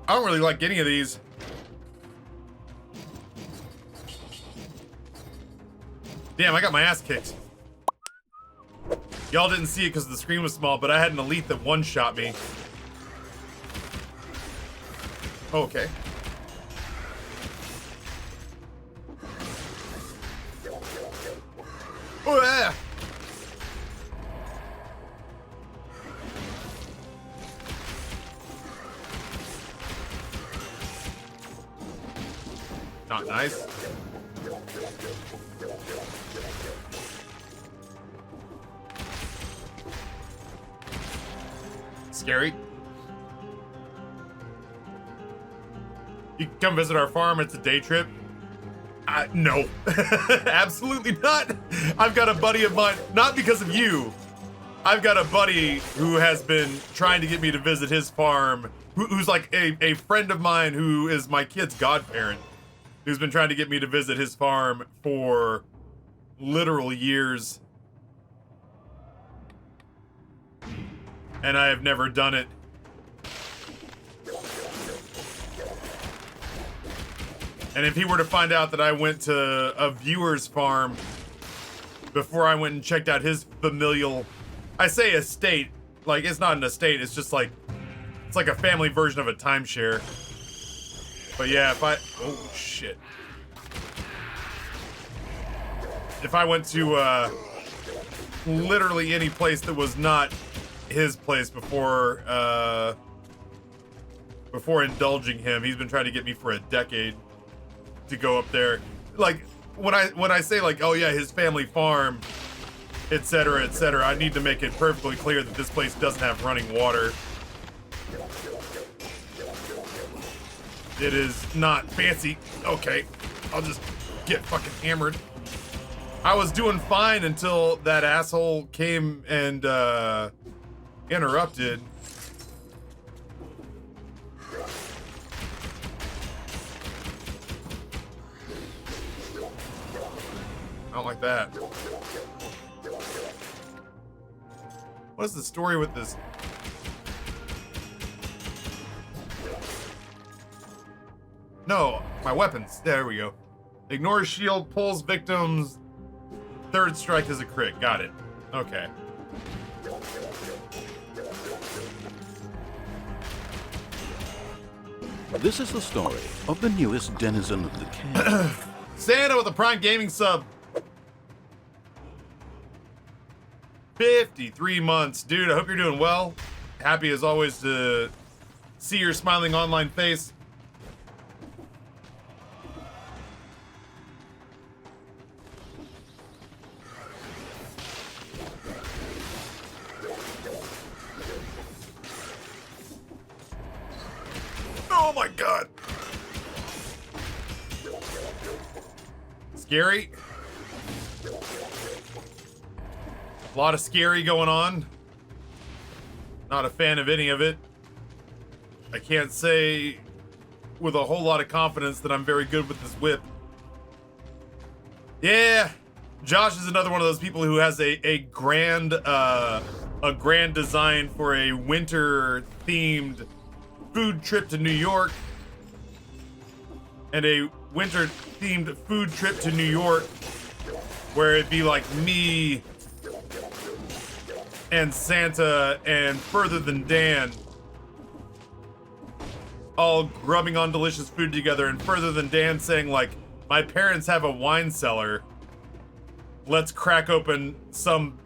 I don't really like any of these. Damn, I got my ass kicked. Y'all didn't see it because the screen was small, but I had an elite that one-shot me. Okay. Oh, yeah. Not nice. Scary. You can come visit our farm. It's a day trip. No. Absolutely not. I've got a buddy of mine, not because of you. I've got a buddy who has been trying to get me to visit his farm, who's like a friend of mine who is my kid's godparent, who's been trying to get me to visit his farm for literal years. And I have never done it. And if he were to find out that I went to a viewer's farm before I went and checked out his familial, I say estate, like it's not an estate, it's just like, it's like a family version of a timeshare. But yeah, oh shit. If I went to literally any place that was not his place before indulging him, he's been trying to get me for a decade to go up there. Like when I say like, oh yeah, his family farm, etc., etc., I need to make it perfectly clear that this place doesn't have running water. It is not fancy. Okay, I'll just get fucking hammered. I was doing fine until that asshole came and interrupted. I don't like that. What is the story with this? No, my weapons. There we go. Ignores shield, pulls victims. Third strike is a crit. Got it. Okay. This is the story of the newest denizen of the cave. Santa with a Prime Gaming sub. 53 months. Dude, I hope you're doing well. Happy as always to see your smiling online face. Oh my god. Scary. A lot of scary going on. Not a fan of any of it. I can't say with a whole lot of confidence that I'm very good with this whip. Yeah, Josh is another one of those people who has a grand design for a winter themed food trip to New York, and a winter themed food trip to New York where it'd be like me and Santa and Further Than Dan all grubbing on delicious food together, and Further Than Dan saying like, my parents have a wine cellar, let's crack open some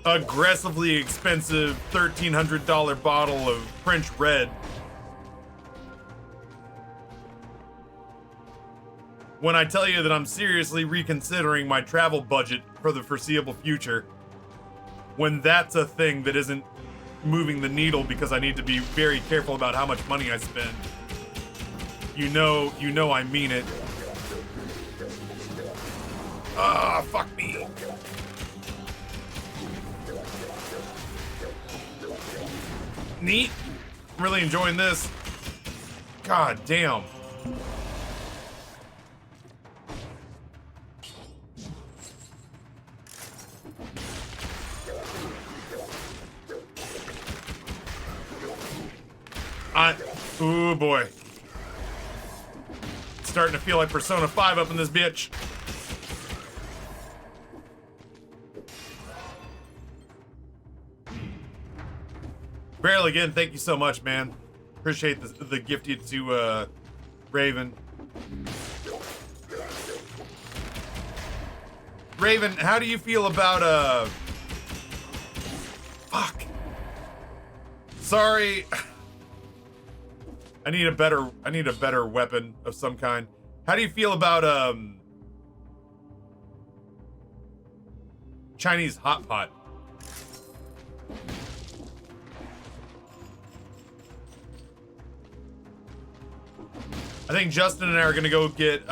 aggressively expensive $1,300 bottle of French red. When I tell you that I'm seriously reconsidering my travel budget for the foreseeable future, when that's a thing that isn't moving the needle because I need to be very careful about how much money I spend, you know I mean it. Ah, fuck me. Neat. I'm really enjoying this. God damn. Ooh, boy. It's starting to feel like Persona 5 up in this bitch. Barely again, thank you so much, man. Appreciate the gift you to Raven. Raven, how do you feel about fuck. Sorry. I need a better weapon of some kind. How do you feel about Chinese hot pot? I think Justin and I are gonna go get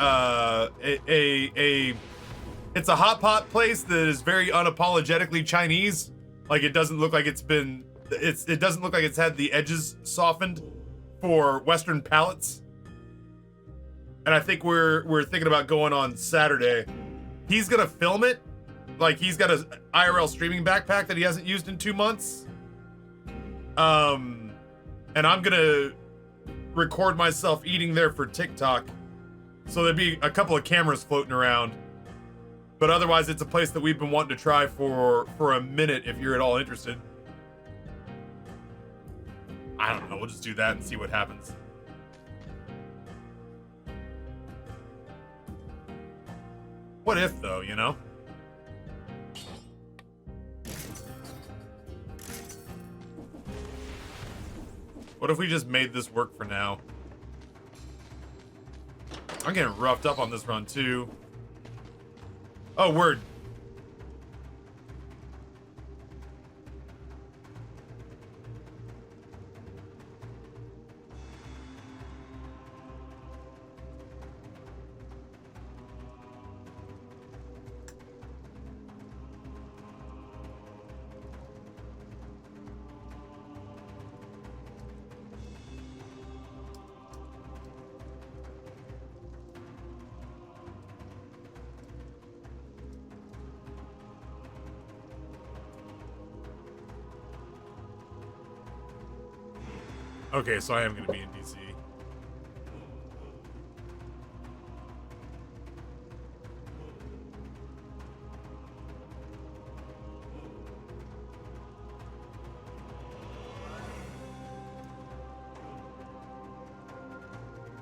it's a hot pot place that is very unapologetically Chinese. Like it doesn't look like it doesn't look like it's had the edges softened for Western palates. And I think we're thinking about going on Saturday. He's gonna film it. Like he's got a IRL streaming backpack that he hasn't used in 2 months. And I'm gonna record myself eating there for TikTok. So there'd be a couple of cameras floating around. But otherwise it's a place that we've been wanting to try for a minute if you're at all interested. I don't know, we'll just do that and see what happens. What if though, you know? What if we just made this work for now? I'm getting roughed up on this run too. Oh, word. Okay, so I am going to be in DC.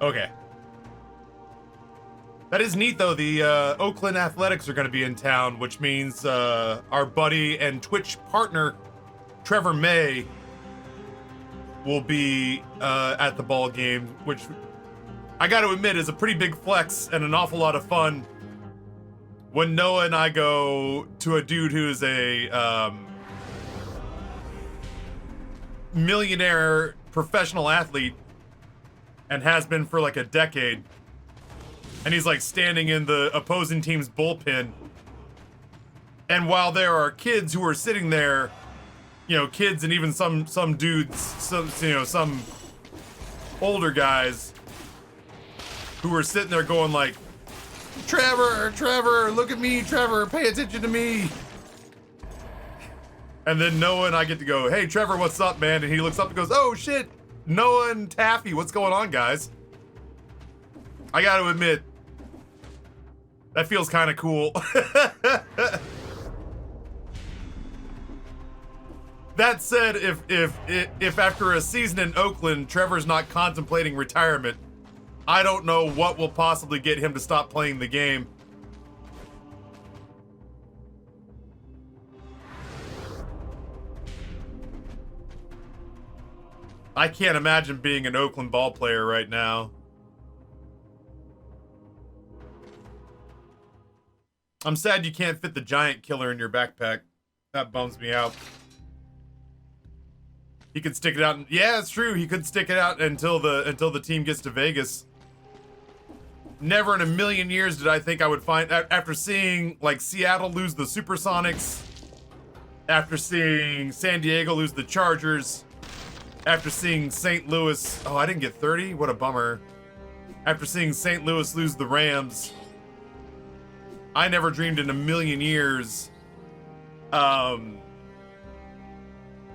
Okay. That is neat, though. The Oakland Athletics are going to be in town, which means our buddy and Twitch partner, Trevor May, will be at the ball game, which I got to admit is a pretty big flex and an awful lot of fun. When Noah and I go to a dude who's a millionaire professional athlete and has been for like a decade, and he's like standing in the opposing team's bullpen, and while there are kids who are sitting there, you know, kids and even some dudes, some older guys who are sitting there going like, Trevor, look at me, Trevor, pay attention to me. And then Noah and I get to go, hey, Trevor, what's up, man? And he looks up and goes, oh shit, Noah and Taffy, what's going on, guys? I gotta admit, that feels kind of cool. That said, if after a season in Oakland, Trevor's not contemplating retirement, I don't know what will possibly get him to stop playing the game. I can't imagine being an Oakland ball player right now. I'm sad you can't fit the giant killer in your backpack. That bums me out. He could stick it out. Yeah, it's true. He could stick it out until the team gets to Vegas. Never in a million years did I think I would find, after seeing like Seattle lose the Supersonics, after seeing San Diego lose the Chargers, after seeing St. Louis, oh, I didn't get 30? What a bummer. After seeing St. Louis lose the Rams, I never dreamed in a million years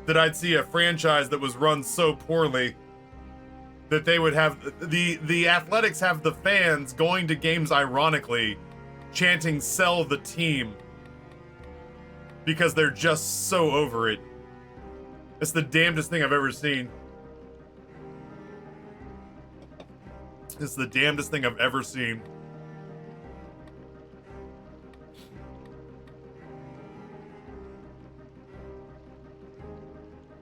that I'd see a franchise that was run so poorly that they would have the Athletics have the fans going to games ironically chanting "sell the team" because they're just so over it. It's the damnedest thing I've ever seen. It's the damnedest thing I've ever seen.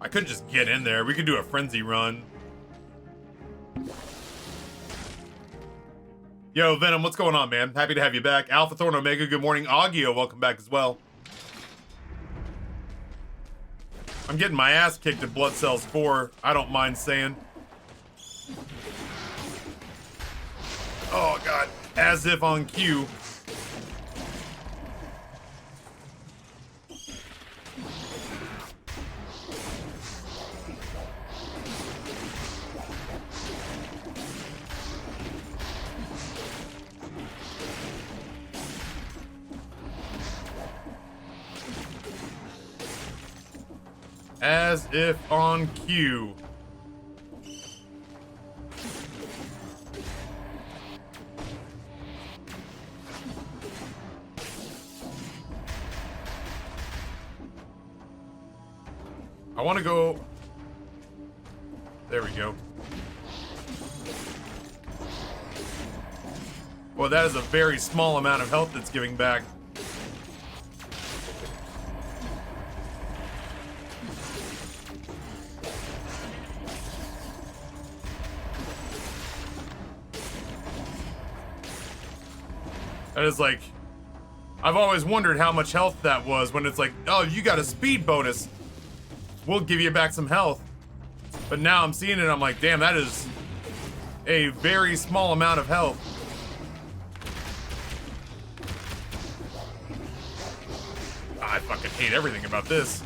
I could just get in there. We could do a frenzy run. Yo, Venom, what's going on, man? Happy to have you back. Alpha Thorn Omega, good morning. Augio, welcome back as well. I'm getting my ass kicked at Blood Cells 4. I don't mind saying. Oh, God. As if on cue. As if on cue. I want to go. There we go. Well, that is a very small amount of health that's giving back. That is like, I've always wondered how much health that was when it's like, oh, you got a speed bonus. We'll give you back some health. But now I'm seeing it, I'm like, damn, that is a very small amount of health. I fucking hate everything about this.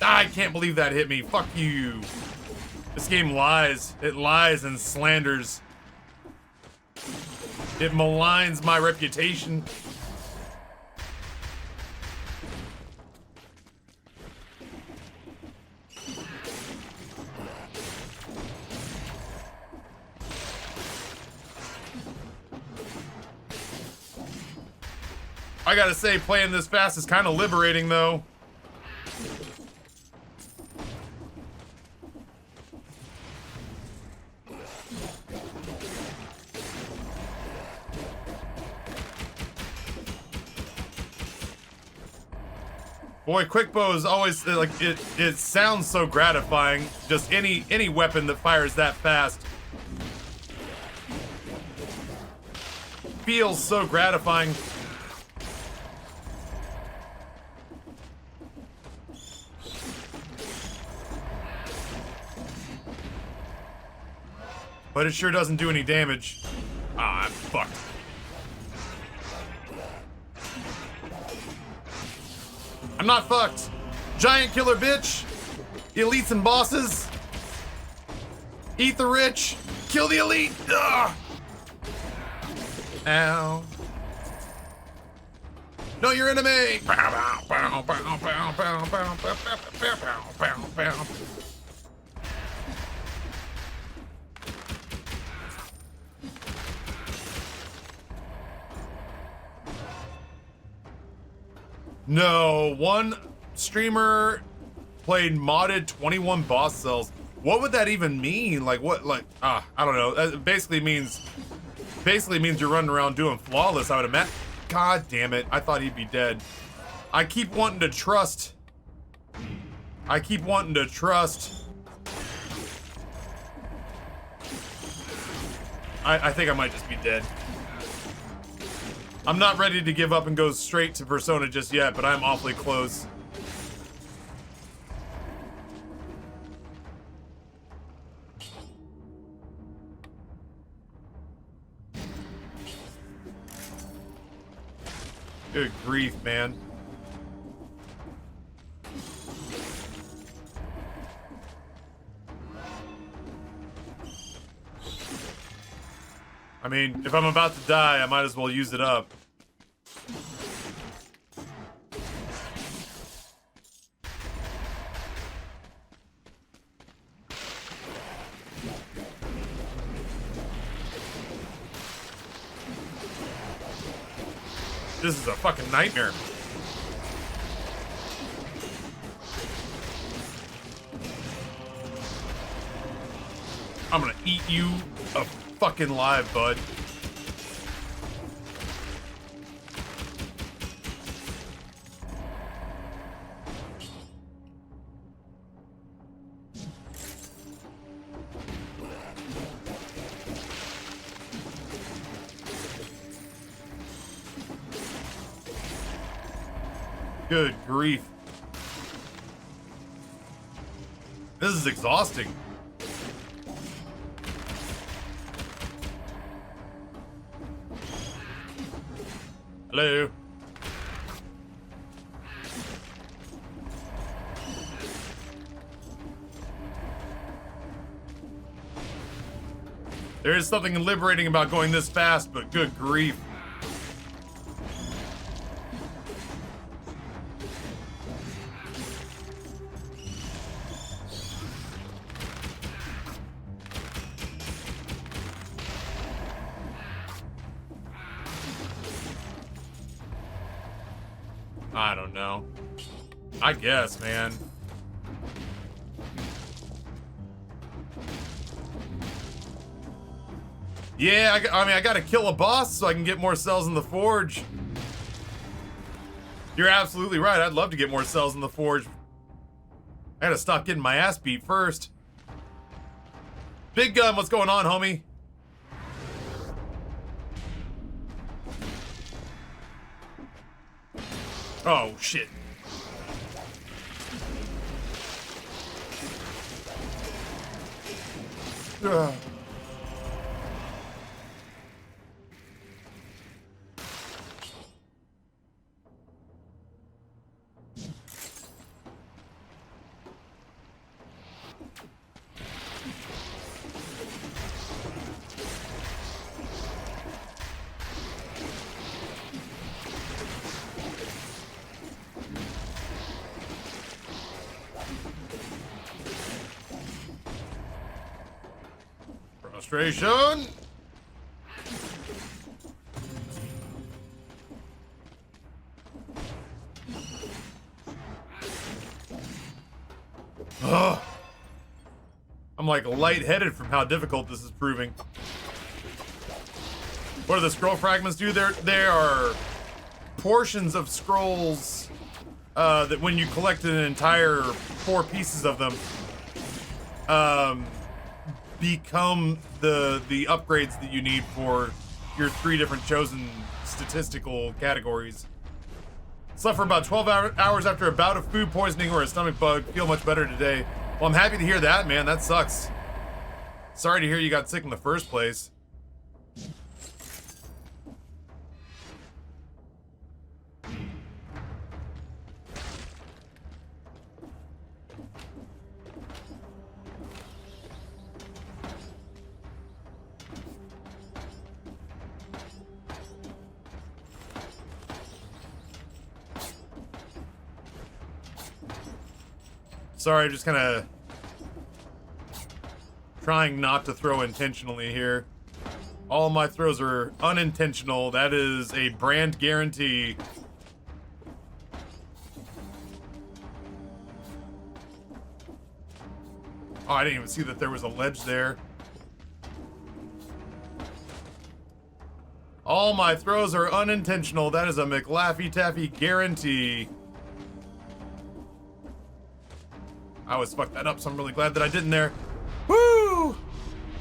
I can't believe that hit me. Fuck you. This game lies. It lies and slanders. It maligns my reputation. I gotta say, playing this fast is kind of liberating, though. Boy, quick bow is always like it sounds so gratifying. Just any weapon that fires that fast feels so gratifying. But it sure doesn't do any damage. Ah, I'm fucked. I'm not fucked. Giant killer bitch. Elites and bosses. Eat the rich. Kill the elite. Ugh. Ow. Know your enemy. No, one streamer played modded 21 boss cells. What would that even mean? Like what? Like I don't know. That basically means you're running around doing flawless. I would imagine. God damn it! I thought he'd be dead. I keep wanting to trust. I think I might just be dead. I'm not ready to give up and go straight to Persona just yet, but I'm awfully close. Good grief, man. I mean, if I'm about to die, I might as well use it up. This is a fucking nightmare. I'm gonna eat you a fucking live, bud. Good grief. This is exhausting. Hello. There is something liberating about going this fast, but good grief. I don't know. I guess, man. Yeah, I mean, I gotta kill a boss so I can get more cells in the forge. You're absolutely right. I'd love to get more cells in the forge. I gotta stop getting my ass beat first. Big Gun, what's going on, homie? Oh, shit. Ugh. Frustration. Ugh. I'm like lightheaded from how difficult this is proving. What do the scroll fragments do? There are portions of scrolls that when you collect an entire 4 pieces of them, become the upgrades that you need for your 3 different chosen statistical categories. Slept for about 12 hours after a bout of food poisoning or a stomach bug. Feel much better today. Well, I'm happy to hear that, man. That sucks. Sorry to hear you got sick in the first place. Sorry, just kind of trying not to throw intentionally here. All my throws are unintentional. That is a brand guarantee. Oh, I didn't even see that there was a ledge there. All my throws are unintentional. That is a McLaffy Taffy guarantee. I always fucked that up, so I'm really glad that I didn't there. Woo!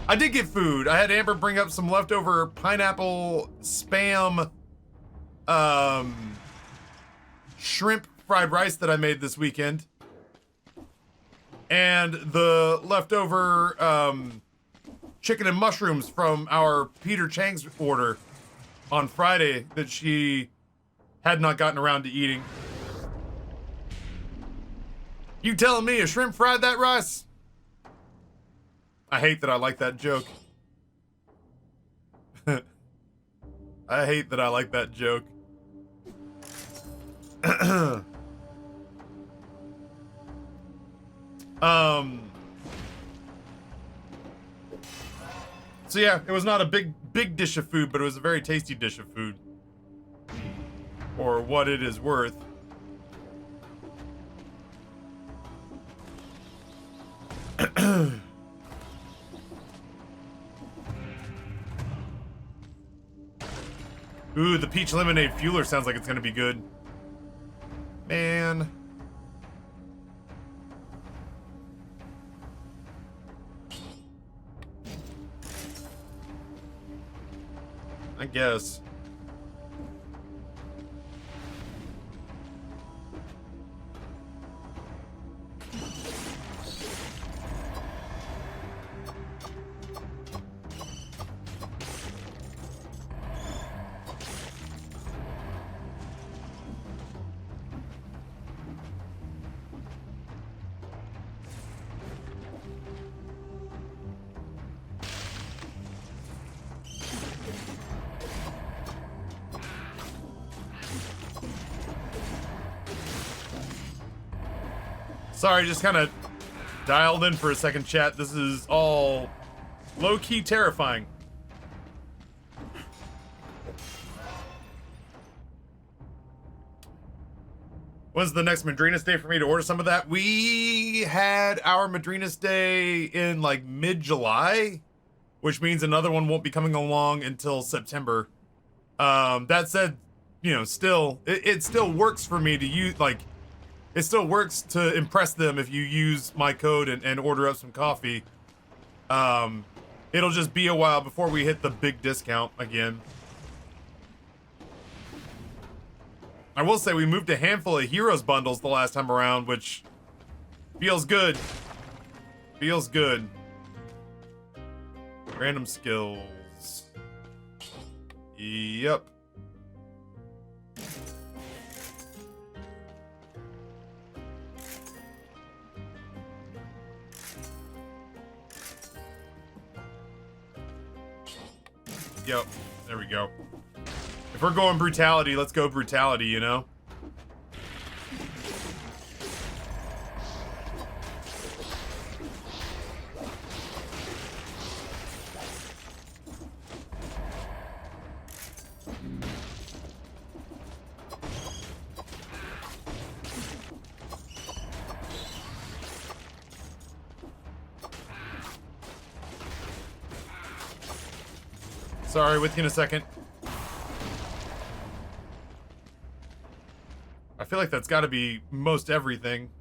I did get food. I had Amber bring up some leftover pineapple spam shrimp fried rice that I made this weekend. And the leftover chicken and mushrooms from our Peter Chang's order on Friday that she had not gotten around to eating. You telling me a shrimp fried that rice? I hate that I like that joke. I hate that I like that joke. So yeah, it was not a big dish of food, but it was a very tasty dish of food. Or what it is worth. Ooh, the peach lemonade fueler sounds like it's gonna be good. Man. I guess. Sorry, just kind of dialed in for a second, chat. This is all low-key terrifying. When's the next Madrinas Day for me to order some of that? We had our Madrinas Day in like mid-July, which means another one won't be coming along until September. That said, you know, still, it still works for me to use, like, it still works to impress them if you use my code and order up some coffee. It'll just be a while before we hit the big discount again. I will say we moved a handful of Heroes bundles the last time around, which feels good. Feels good. Random skills. Yep. Yep, there we go. If we're going brutality, let's go brutality, you know? Sorry, with you in a second. I feel like that's got to be most everything.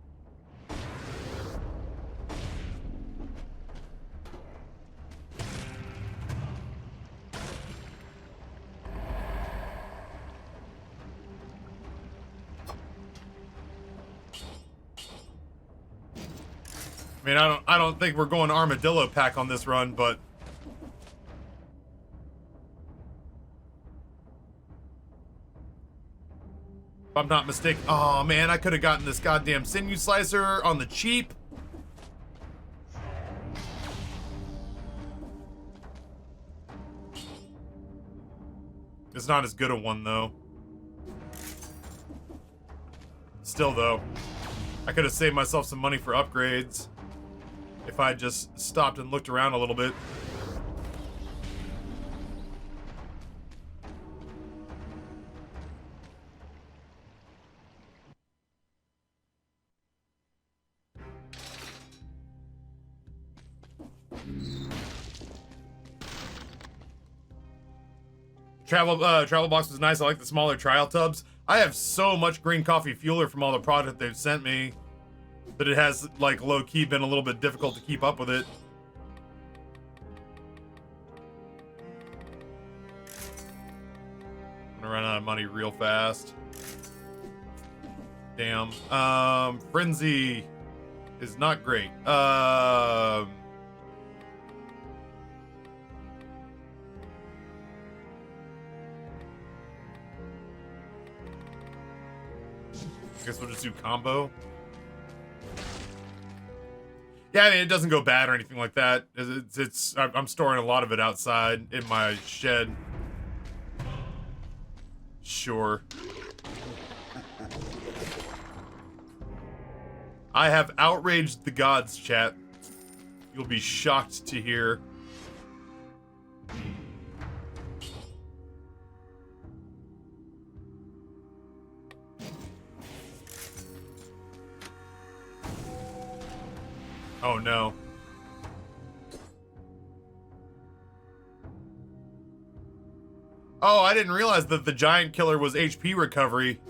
I mean, I don't think we're going armadillo pack on this run, but if I'm not mistaken. Oh man, I could have gotten this goddamn sinew slicer on the cheap. It's not as good a one though. Still though, I could have saved myself some money for upgrades if I just stopped and looked around a little bit. Travel box was nice. I like the smaller trial tubs. I have so much green coffee fueler from all the product they've sent me that it has, like, low-key been a little bit difficult to keep up with it. I'm gonna run out of money real fast. Damn. Frenzy is not great. I guess we'll just do combo. Yeah, I mean, it doesn't go bad or anything like that. I'm storing a lot of it outside in my shed. Sure. I have outraged the gods, chat. You'll be shocked to hear. Oh no. Oh, I didn't realize that the giant killer was HP recovery.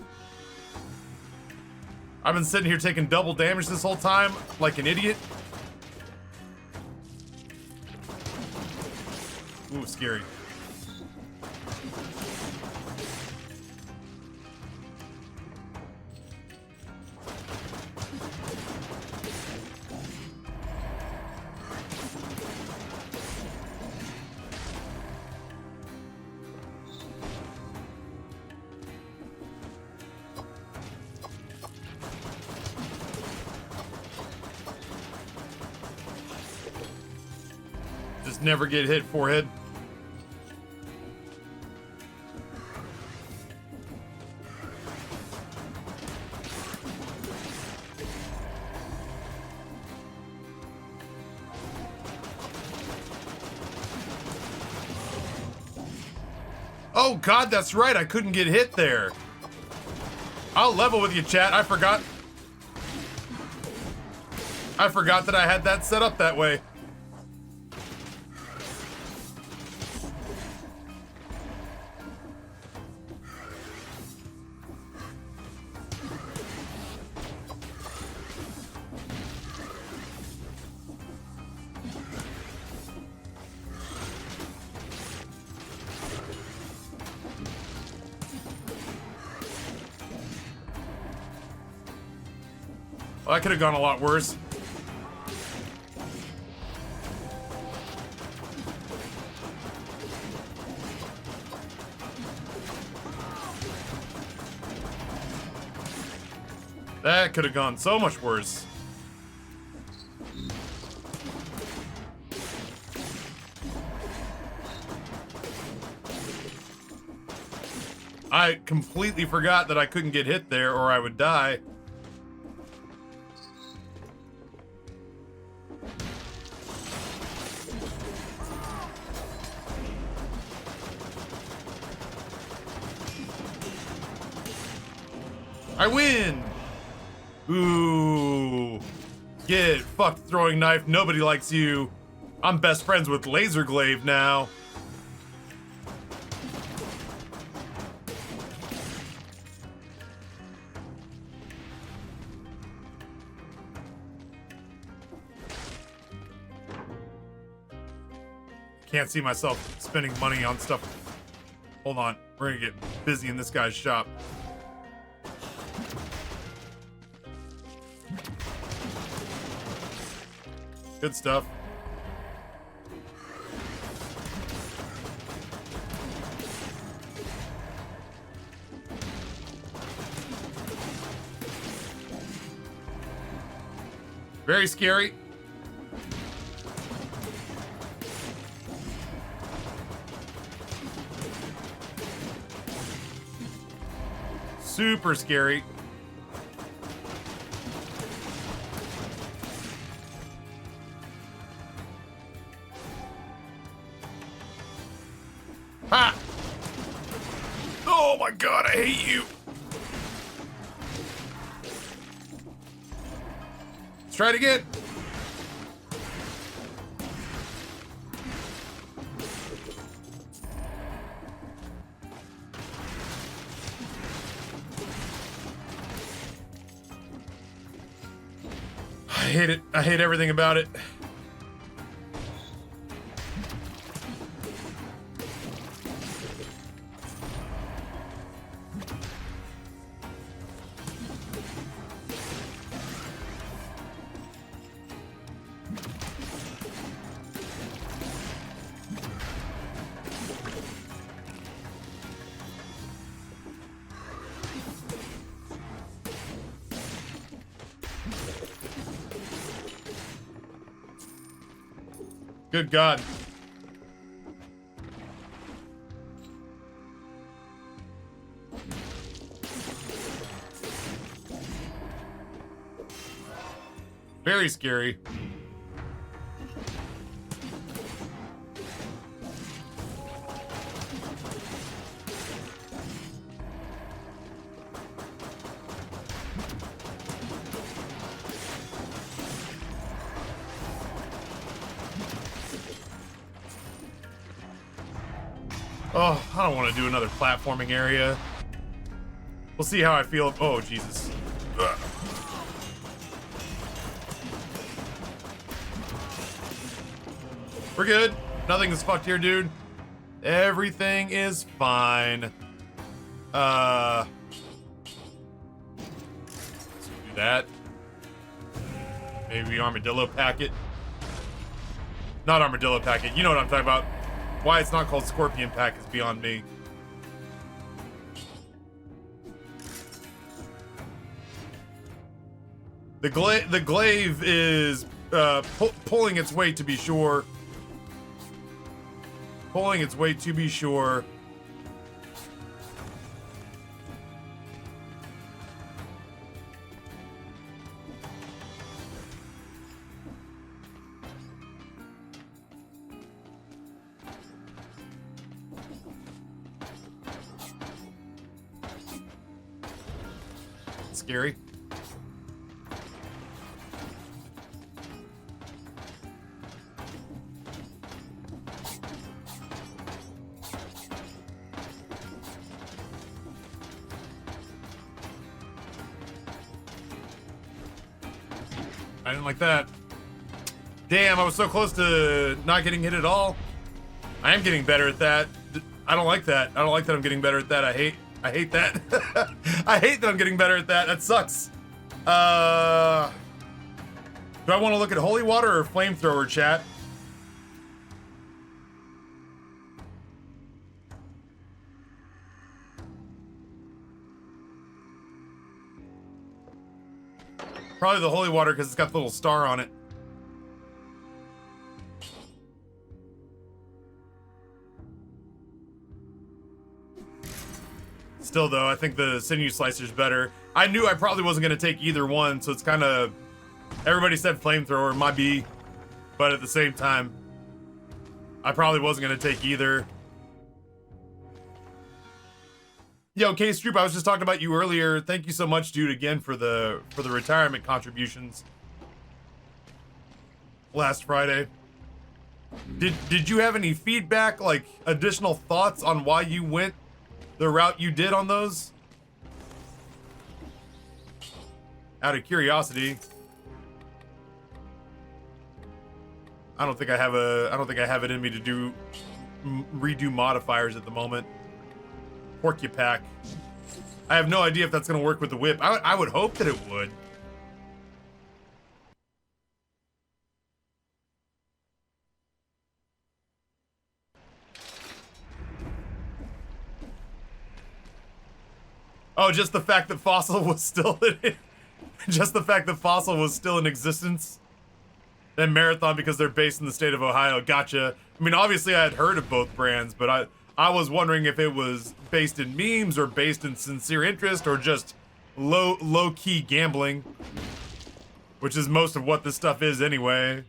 I've been sitting here taking double damage this whole time, like an idiot. Ooh, scary. Just never get hit forehead. Oh god, that's right, I couldn't get hit there. I'll level with you, chat. I forgot that I had that set up that way. Well, that could have gone a lot worse. That could have gone so much worse. I completely forgot that I couldn't get hit there or I would die. I win! Ooh. Get fucked, throwing knife. Nobody likes you. I'm best friends with Laser Glaive now. Can't see myself spending money on stuff. Hold on. We're gonna get busy in this guy's shop. Good stuff. Very scary. Super scary. Ha! Oh my god, I hate you. Let's try it again. I hate it. I hate everything about it. Good God. Very scary. Oh, I don't want to do another platforming area. We'll see how I feel. Oh, Jesus. Ugh. We're good. Nothing is fucked here, dude. Everything is fine. Let's do that. Maybe armadillo packet. Not armadillo packet. You know what I'm talking about. Why it's not called scorpion pack is beyond me. The glaive is pulling its weight, to be sure. Pulling its weight, to be sure. Scary. I didn't like that. Damn, I was so close to not getting hit at all. I am getting better at that. I don't like that. I don't like that I'm getting better at that. I hate that. I hate that I'm getting better at that. That sucks. Do I want to look at holy water or flamethrower, chat? Probably the holy water because it's got the little star on it. Still though, I think the sinew slicer's better. I knew I probably wasn't gonna take either one, so it's kind of, everybody said flamethrower, might be, but at the same time, I probably wasn't gonna take either. Yo, K-Stroop, I was just talking about you earlier. Thank you so much, dude, again for the retirement contributions last Friday. Did you have any feedback, like additional thoughts on why you went the route you did on those? Out of curiosity. I don't think I have it in me to do redo modifiers at the moment. Porcupack. I have no idea if that's gonna work with the whip. I would hope that it would. Oh, just the fact that Fossil was still in just the fact that Fossil was still in existence. And Marathon because they're based in the state of Ohio. Gotcha. I mean, obviously I had heard of both brands, but I was wondering if it was based in memes or based in sincere interest or just low-key gambling, which is most of what this stuff is anyway.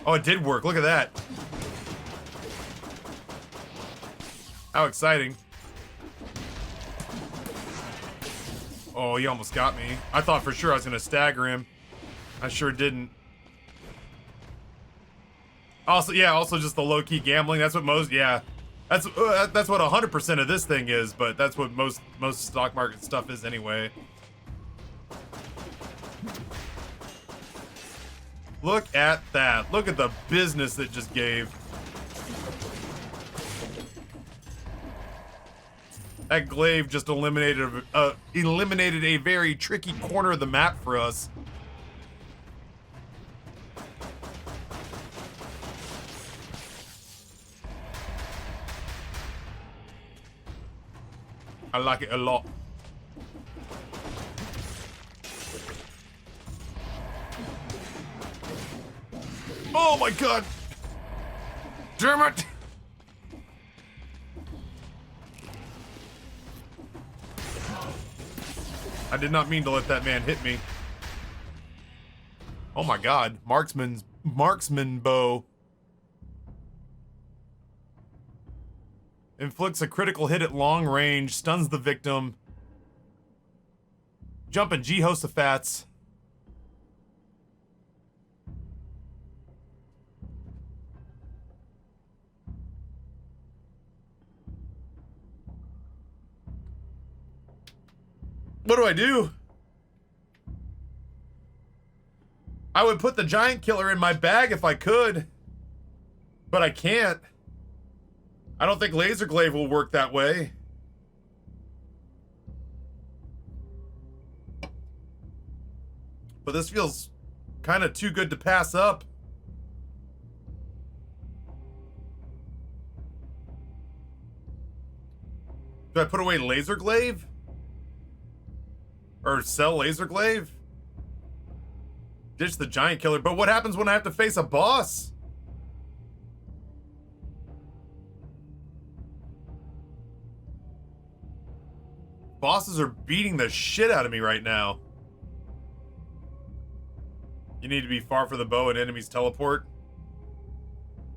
Oh, it did work. Look at that. How exciting. Oh, he almost got me. I thought for sure I was gonna stagger him. I sure didn't. Also, yeah, also just the low-key gambling. That's what most, yeah. That's what 100% of this thing is, but that's what most stock market stuff is anyway. Look at that. Look at the business that just gave. That glaive just eliminated a very tricky corner of the map for us. I like it a lot. Oh my god! Damn it! I did not mean to let that man hit me. Oh my god, marksman bow. Inflicts a critical hit at long range, stuns the victim. Jumping Jehoshaphat's. What do I do? I would put the giant killer in my bag if I could, but I can't. I don't think laser glaive will work that way. But this feels kind of too good to pass up. Do I put away laser glaive? Or sell laser glaive? Ditch the giant killer, but what happens when I have to face a boss? Bosses are beating the shit out of me right now. You need to be far for the bow and enemies teleport.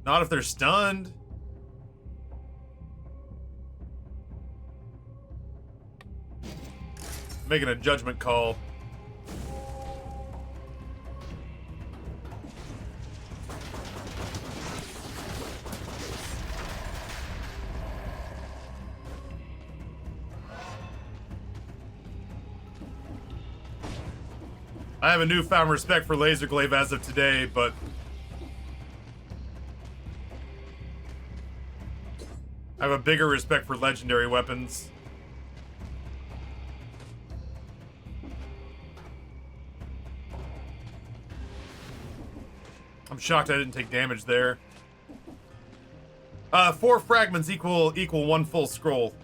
Not if they're stunned. Making a judgment call. I have a newfound respect for laser glaive as of today, but I have a bigger respect for legendary weapons. I'm shocked I didn't take damage there. 4 fragments equal 1 full scroll.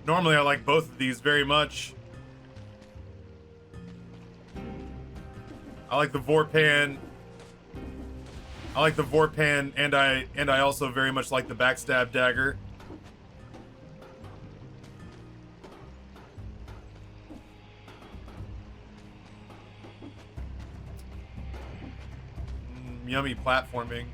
Normally I like both of these very much. I like the Vorpan. I like the Vorpan, and I also very much like the backstab dagger. Yummy platforming.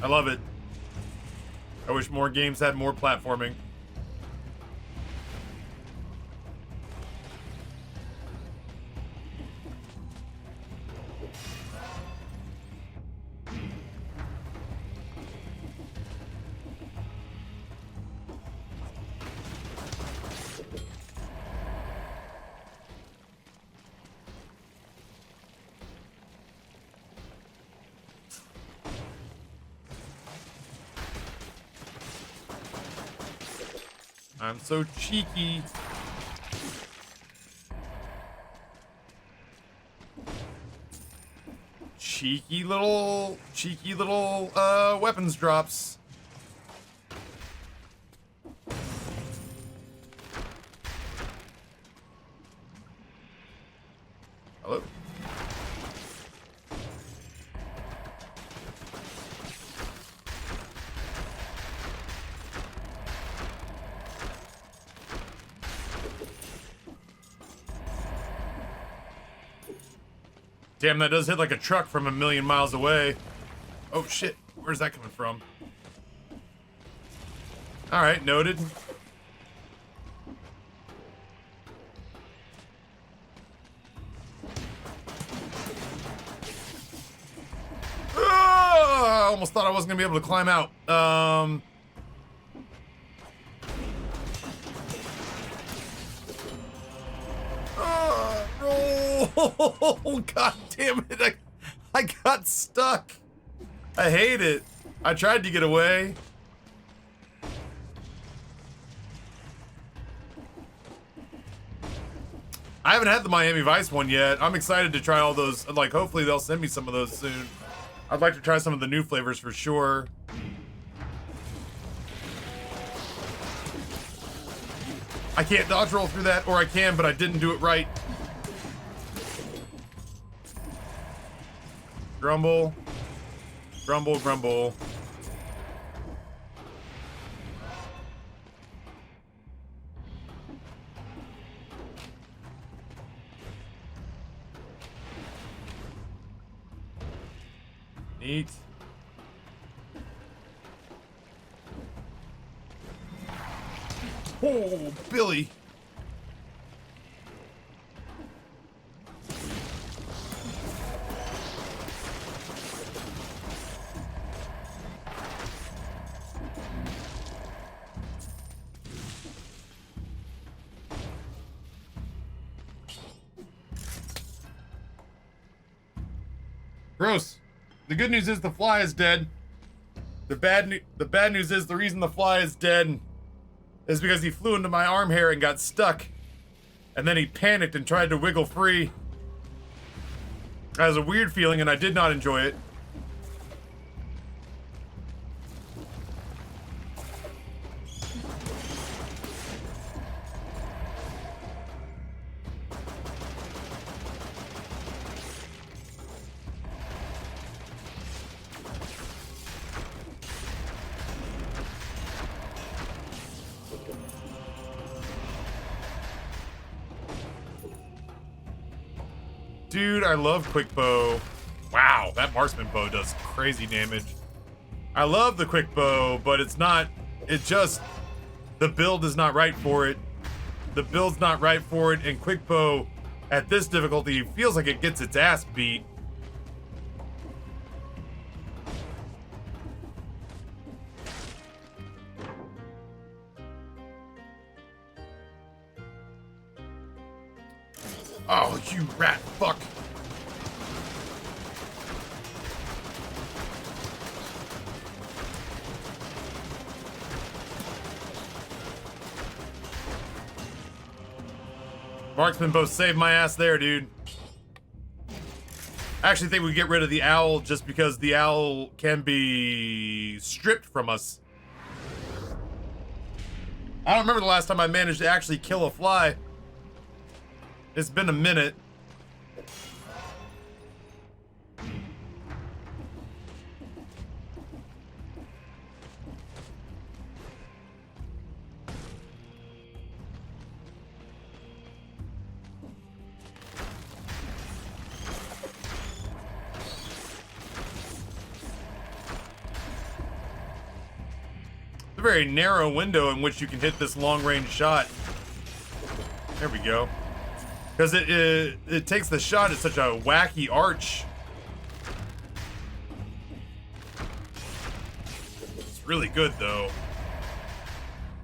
I love it. I wish more games had more platforming. I'm so cheeky. Cheeky little weapons drops. Hello. Damn, that does hit like a truck from a million miles away. Oh shit, where's that coming from? Alright, noted. I almost thought I wasn't gonna be able to climb out. Roll! God damn it! I got stuck. I hate it. I tried to get away. I haven't had the Miami Vice one yet. I'm excited to try all those. Like, hopefully they'll send me some of those soon. I'd like to try some of the new flavors for sure. I can't dodge roll through that, or I can, but I didn't do it right. Grumble. Grumble, grumble. Neat. Oh, Billy. Gross. The good news is the fly is dead. The bad news is the reason the fly is dead is because he flew into my arm hair and got stuck. And then he panicked and tried to wiggle free. That was a weird feeling and I did not enjoy it. Dude, I love quick bow. Wow, that marksman bow does crazy damage. I love the quick bow, but it's not, it just, the build is not right for it. The build's not right for it, and quick bow at this difficulty feels like it gets its ass beat. Oh, you rat fuck. Marksman both saved my ass there, dude. I actually think we get rid of the owl just because the owl can be stripped from us. I don't remember the last time I managed to actually kill a fly. It's been a minute. It's a very narrow window in which you can hit this long-range shot. There we go. Because it takes the shot at such a wacky arch. It's really good, though.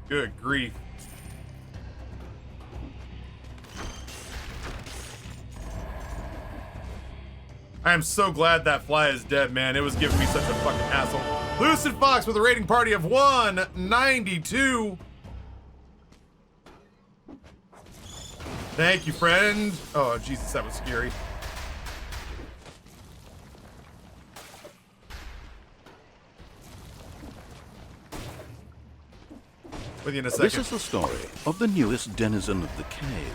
Good grief. I am so glad that fly is dead, man. It was giving me such a fucking hassle. Lucid Fox with a rating party of 192. Thank you, friend. Oh, Jesus, that was scary. With you in a second. This is the story of the newest denizen of the cave.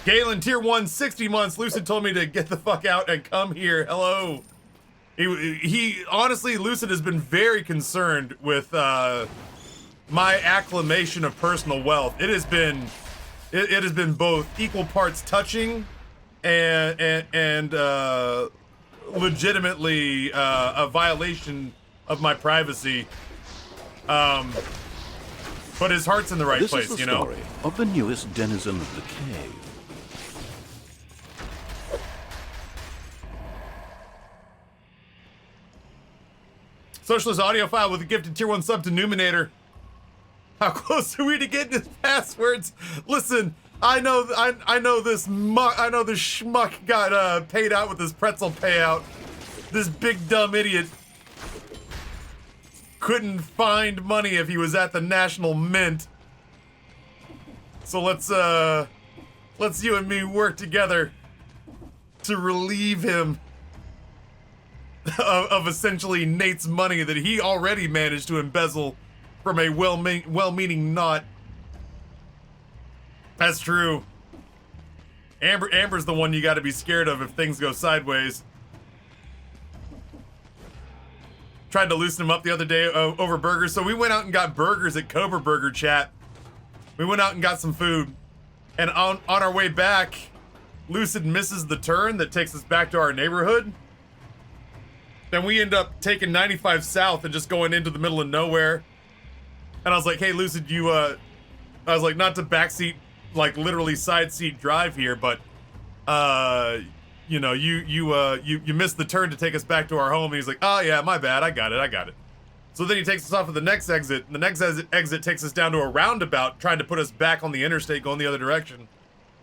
Galen, tier 1, 60 months. Lucid told me to get the fuck out and come here. Hello. He honestly, Lucid has been very concerned with my acclamation of personal wealth. It has been both equal parts touching and legitimately a violation of my privacy. But his heart's in the right place, you know. This is the story of the newest denizen of the cave. Socialist audiophile with a gifted tier 1 sub to Numinator. How close are we to getting his passwords? Listen, I know this schmuck got paid out with his pretzel payout. This big dumb idiot couldn't find money if he was at the National Mint. So let's Let's you and me work together to relieve him of essentially Nate's money that he already managed to embezzle from a well-meaning knot. That's true. Amber's the one you got to be scared of if things go sideways. Tried to loosen him up the other day over burgers, so we went out and got burgers at Cobra Burger, chat. We went out and got some food, and on our way back, Lucid misses the turn that takes us back to our neighborhood. Then we end up taking 95 south and just going into the middle of nowhere. And I was like, hey, Lucid, I was like, not to backseat, like literally side seat drive here, but, you know, you missed the turn to take us back to our home. And he's like, oh yeah, my bad, I got it. So then he takes us off of the next exit, and the next exit takes us down to a roundabout, trying to put us back on the interstate going the other direction.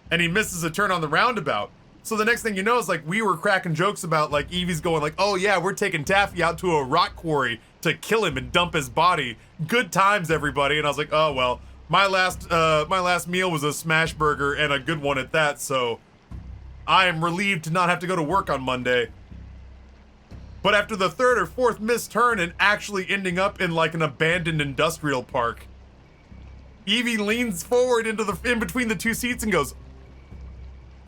And he misses a turn on the roundabout. So the next thing you know is like we were cracking jokes about like Evie's going like, oh yeah, we're taking Taffy out to a rock quarry to kill him and dump his body. Good times, everybody. And I was like, oh well, my last meal was a smash burger and a good one at that, so I am relieved to not have to go to work on Monday. But after the third or fourth missed turn and actually ending up in like an abandoned industrial park, Evie leans forward into in between the two seats and goes,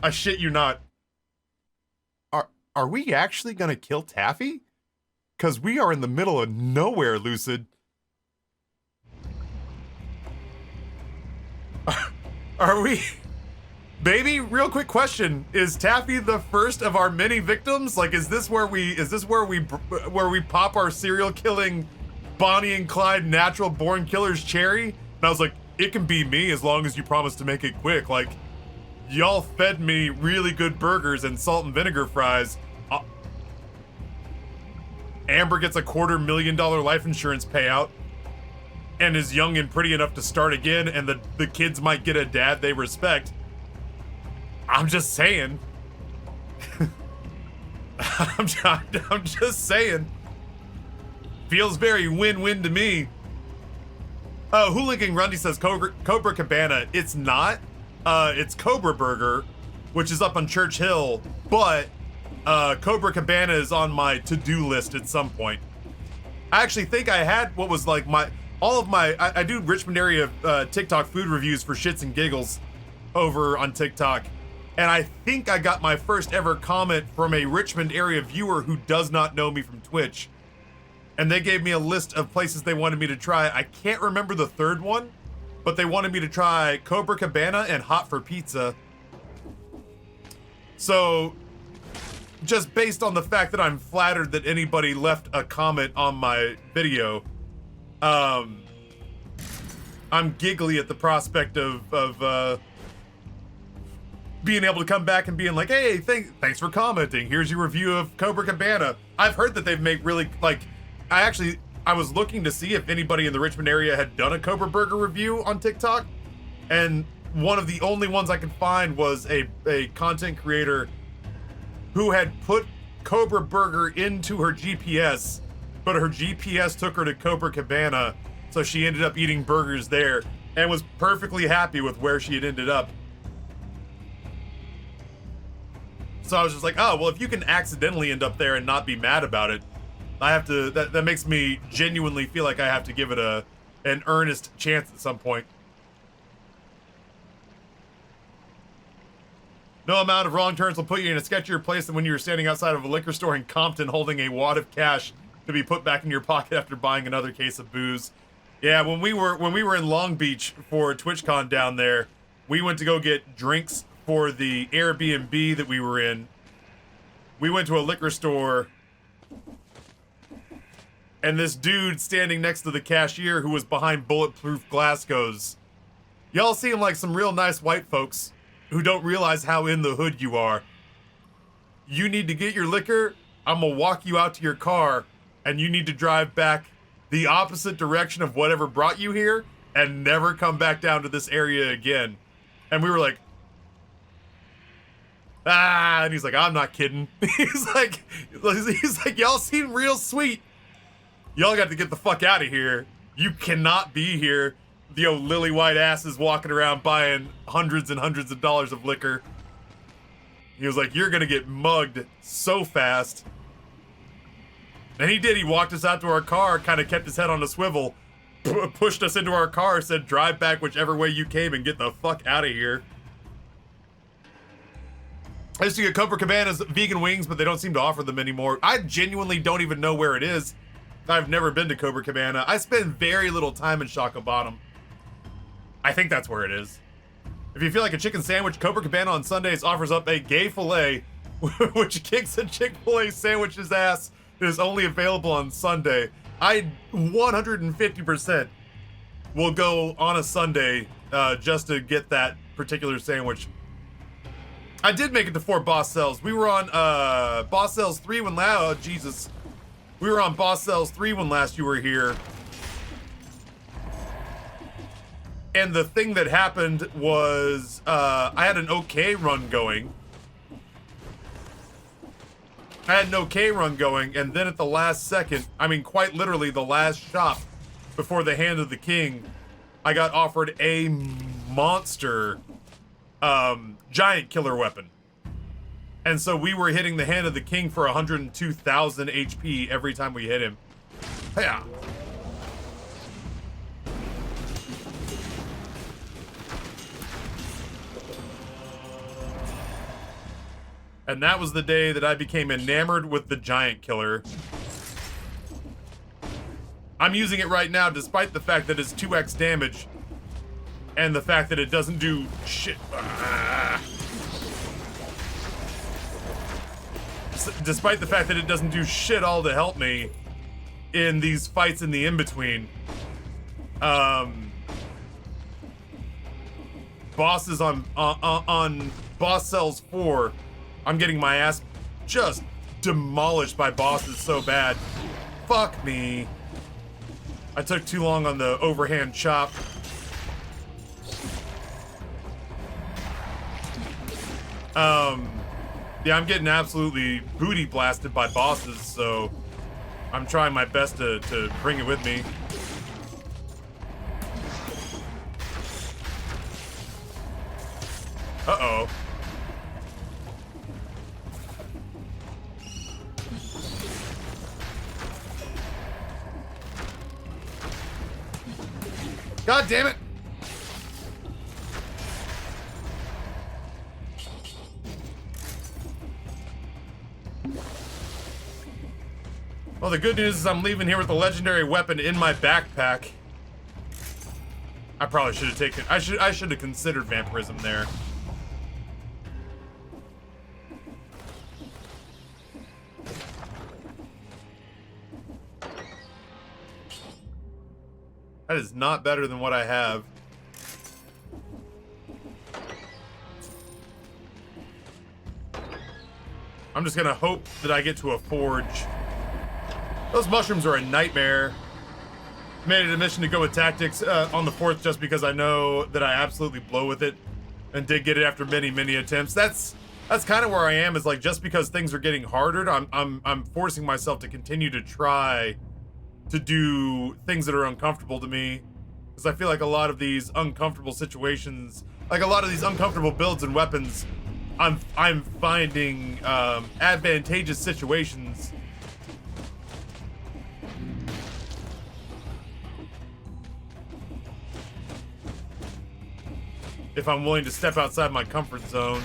I shit you not. Are we actually gonna kill Taffy? Cause we are in the middle of nowhere, Lucid. Are we? Baby, real quick question. Is Taffy the first of our many victims? Like, is this where we pop our serial killing Bonnie and Clyde natural born killers cherry? And I was like, it can be me as long as you promise to make it quick. Like, y'all fed me really good burgers and salt and vinegar fries. Amber gets a $250,000 life insurance payout and is young and pretty enough to start again, and the kids might get a dad they respect. I'm just saying. I'm just saying. Feels very win-win to me. Oh, Hooligan Grundy says Cobra Cabana. It's not. It's Cobra Burger, which is up on Church Hill, but Cobra Cabana is on my to-do list at some point. I actually think I had what was like I do Richmond area TikTok food reviews for shits and giggles over on TikTok. And I think I got my first ever comment from a Richmond area viewer who does not know me from Twitch. And they gave me a list of places they wanted me to try. I can't remember the third one, but they wanted me to try Cobra Cabana and Hot for Pizza. So, just based on the fact that I'm flattered that anybody left a comment on my video, I'm giggly at the prospect of being able to come back and being like, hey, thanks for commenting. Here's your review of Cobra Cabana. I've heard that they've made really, like, I was looking to see if anybody in the Richmond area had done a Cobra Burger review on TikTok, and one of the only ones I could find was a content creator who had put Cobra Burger into her GPS, but her GPS took her to Cobra Cabana, so she ended up eating burgers there and was perfectly happy with where she had ended up. So I was just like, oh, well, if you can accidentally end up there and not be mad about it, I have to, that makes me genuinely feel like I have to give it an earnest chance at some point. No amount of wrong turns will put you in a sketchier place than when you were standing outside of a liquor store in Compton holding a wad of cash to be put back in your pocket after buying another case of booze. Yeah, when we were in Long Beach for TwitchCon down there, we went to go get drinks for the Airbnb that we were in. We went to a liquor store, and this dude standing next to the cashier who was behind bulletproof glass goes, y'all seem like some real nice white folks who don't realize how in the hood you are. You need to get your liquor, I'm gonna walk you out to your car, and you need to drive back the opposite direction of whatever brought you here and never come back down to this area again. And we were like, and he's like, I'm not kidding. he's like, y'all seem real sweet. Y'all got to get the fuck out of here. You cannot be here. the old lily white asses walking around buying hundreds and hundreds of dollars of liquor. He was like, you're gonna get mugged so fast. And he did. He walked us out to our car, kind of kept his head on a swivel, pushed us into our car, said, drive back whichever way you came and get the fuck out of here. I used to get Copacabana's vegan wings, but they don't seem to offer them anymore. I genuinely don't even know where it is. I've never been to Copacabana. I spend very little time in Shaka Bottom. I think that's where it is. If you feel like a chicken sandwich, Copacabana on Sundays offers up a gay filet, which kicks a Chick-fil-A sandwich's ass. It is only available on Sunday. I 150% will go on a Sunday just to get that particular sandwich. I did make it to 4 Boss Cells. We were on Boss Cells 3 when Jesus. We were on Boss Cells 3 when last you were here. And the thing that happened was I had an okay run going. And then at the last second, I mean quite literally the last shop before the Hand of the King, I got offered a monster giant killer weapon. And so we were hitting the Hand of the King for 102,000 HP every time we hit him. Yeah. And that was the day that I became enamored with the giant killer. I'm using it right now despite the fact that it's 2x damage and the fact that it doesn't do shit. Despite the fact that it doesn't do shit all to help me in these fights in the in-between. Bosses on Boss Cells 4, I'm getting my ass just demolished by bosses so bad. Fuck me. I took too long on the overhand chop. Yeah, I'm getting absolutely booty blasted by bosses, so I'm trying my best to bring it with me. Uh-oh. God damn it! Well, the good news is I'm leaving here with a legendary weapon in my backpack. I probably should have taken... I should have considered vampirism there. That is not better than what I have. I'm just gonna hope that I get to a forge. Those mushrooms are a nightmare. Made it a mission to go with tactics on the 4th just because I know that I absolutely blow with it and did get it after many, many attempts. That's kind of where I am, is like, just because things are getting harder, I'm forcing myself to continue to try to do things that are uncomfortable to me, because I feel like a lot of these uncomfortable situations, like a lot of these uncomfortable builds and weapons, I'm finding advantageous situations if I'm willing to step outside my comfort zone.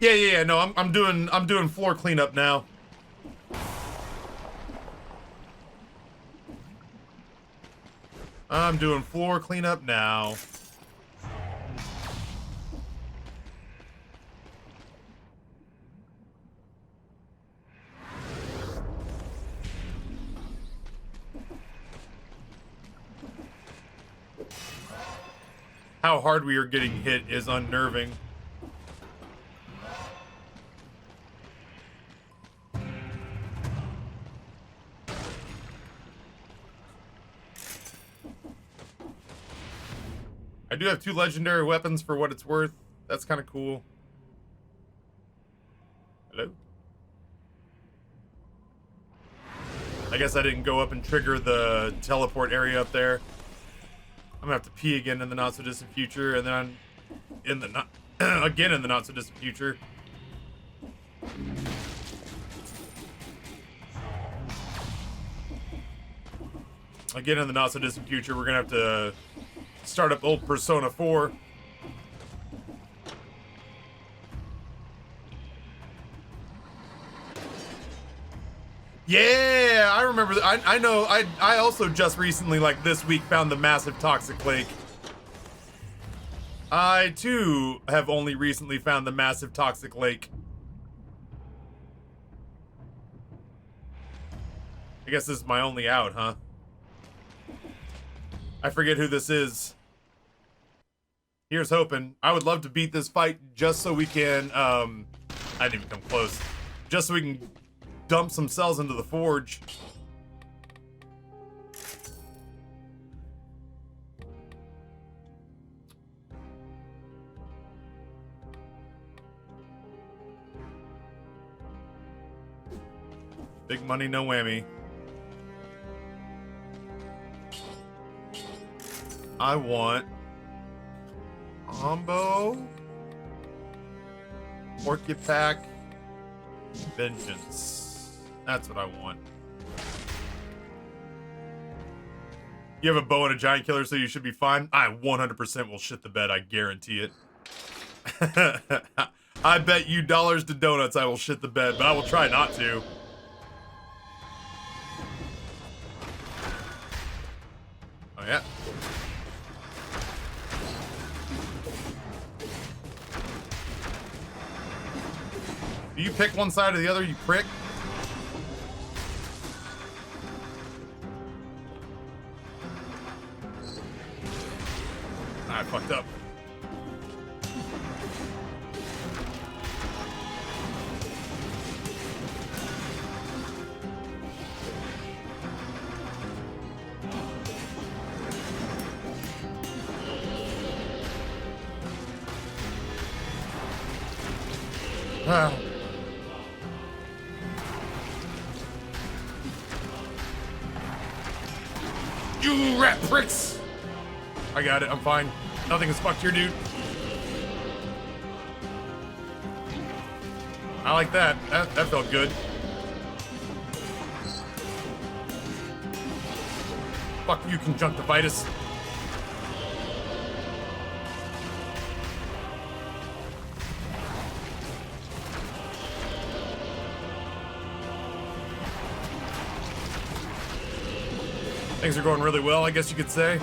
Yeah, no, I'm doing floor cleanup now. I'm doing floor cleanup now. How hard we are getting hit is unnerving. I do have 2 legendary weapons for what it's worth. That's kind of cool. Hello? I guess I didn't go up and trigger the teleport area up there. I'm gonna have to pee again in the not so distant future, and then I'm in the not again in the not so distant future. Again in the not so distant future, we're gonna have to start up old Persona 4. Yeah, I remember. I know. I also just recently, like this week, found the massive toxic lake. I too have only recently found the massive toxic lake. I guess this is my only out, huh? I forget who this is. Here's hoping. I would love to beat this fight just so we can. I didn't even come close. Just so we can dump some cells into the forge. Big money, no whammy. I want combo Porcupack Vengeance. That's what I want. You have a bow and a giant killer, so you should be fine. I 100% will shit the bed. I guarantee it. I bet you dollars to donuts I will shit the bed, but I will try not to. Oh, yeah. Do you pick one side or the other, you prick? I fucked up. You rat pricks! I got it, I'm fine. Nothing is fucked here, dude. I like that. That felt good. Fuck you, conjunctivitis. Things are going really well, I guess you could say.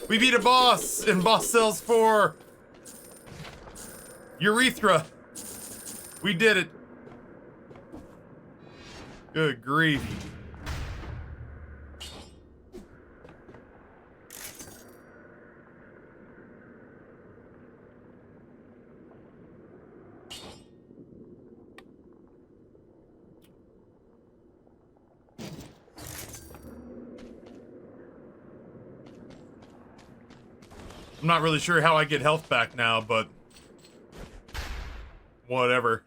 We beat a boss in Boss Cells 4. Urethra. We did it. Good grief. I'm not really sure how I get health back now, but whatever.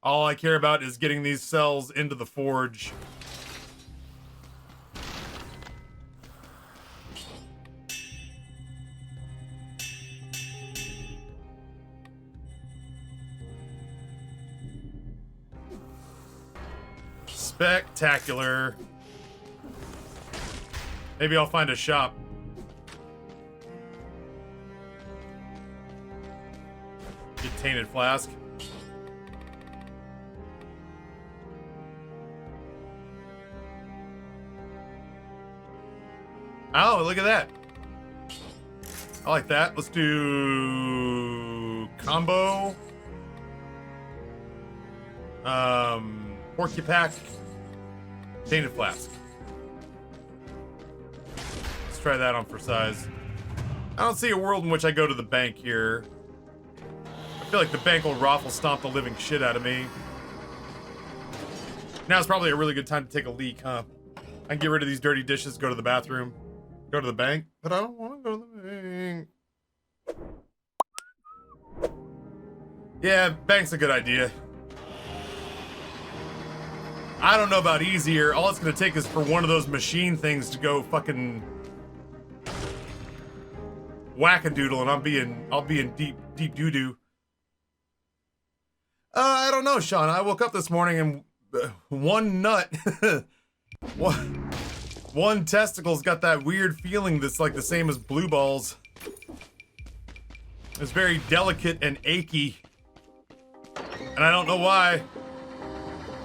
All I care about is getting these cells into the forge. Spectacular. Maybe I'll find a shop. Get tainted flask. Oh, look at that. I like that. Let's do combo. Porcupack. Tainted flask. Let's try that on for size. I don't see a world in which I go to the bank here. I feel like the bank will raffle stomp the living shit out of me. Now's probably a really good time to take a leak, huh? I can get rid of these dirty dishes, go to the bathroom, go to the bank, but I don't want to go to the bank. Yeah, bank's a good idea. I don't know about easier. All it's gonna take is for one of those machine things to go fucking whack-a-doodle, and I'll be in deep doo-doo. I don't know, Sean. I woke up this morning and one nut, one testicle's got that weird feeling that's like the same as blue balls. It's very delicate and achy, and I don't know why.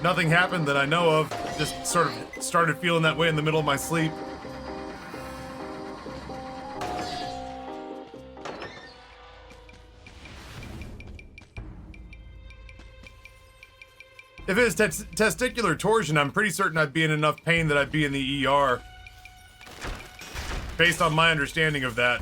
Nothing happened that I know of. Just sort of started feeling that way in the middle of my sleep. If it was testicular torsion, I'm pretty certain I'd be in enough pain that I'd be in the ER. Based on my understanding of that.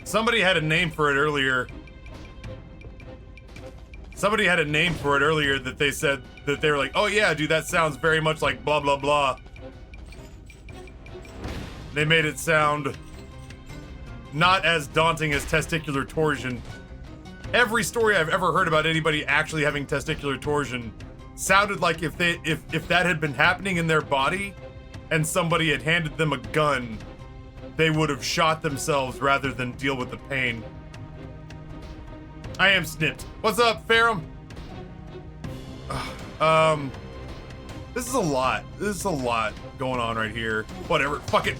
Somebody had a name for it earlier. Somebody had a name for it earlier that they said that they were like, oh yeah, dude, that sounds very much like blah, blah, blah. They made it sound not as daunting as testicular torsion. Every story I've ever heard about anybody actually having testicular torsion sounded like if that had been happening in their body and somebody had handed them a gun, they would have shot themselves rather than deal with the pain. I am snipped. What's up, Ferrum? This is a lot. This is a lot going on right here. Whatever. Fuck it.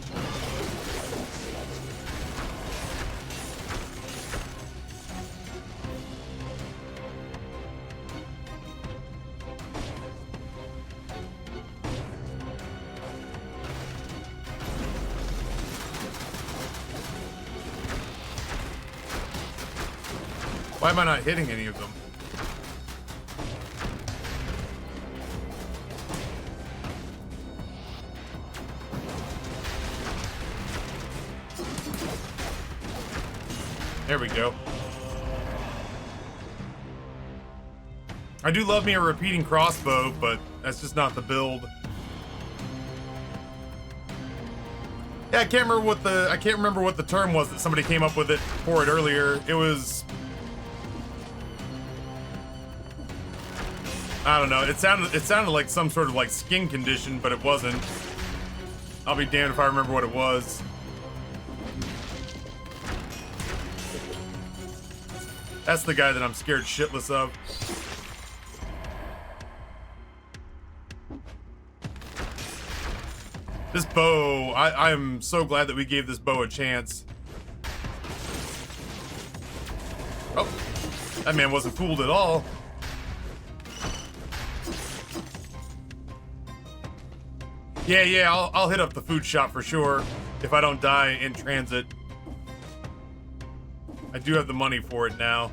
Why am I not hitting any of them? There we go. I do love me a repeating crossbow, but that's just not the build. Yeah, I can't remember what the term was that somebody came up with it for it earlier. It was, I don't know. It sounded like some sort of like skin condition, but it wasn't. I'll be damned if I remember what it was. That's the guy that I'm scared shitless of. This bow, I am so glad that we gave this bow a chance. Oh, that man wasn't fooled at all. Yeah, I'll hit up the food shop for sure if I don't die in transit. I do have the money for it now.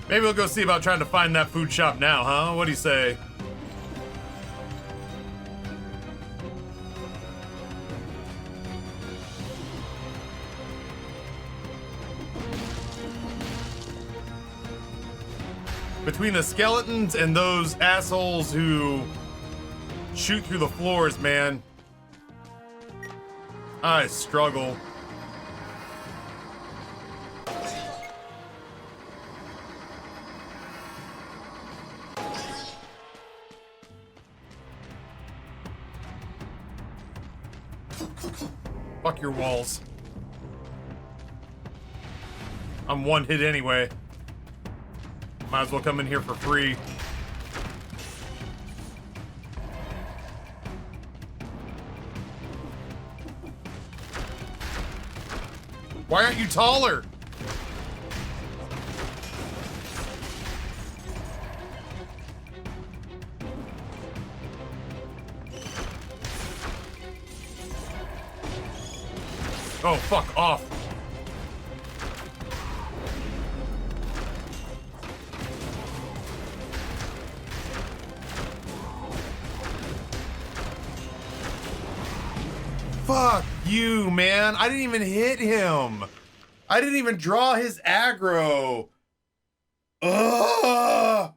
Maybe we'll go see about trying to find that food shop now, huh? What do you say? Between the skeletons and those assholes who shoot through the floors, man. I struggle. Fuck your walls. I'm one hit anyway. Might as well come in here for free. Why aren't you taller? Oh, fuck off. Fuck you, man. I didn't even hit him. I didn't even draw his aggro. Ugh.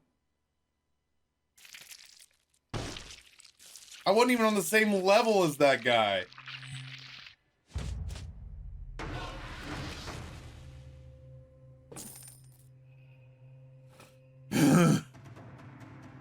I wasn't even on the same level as that guy.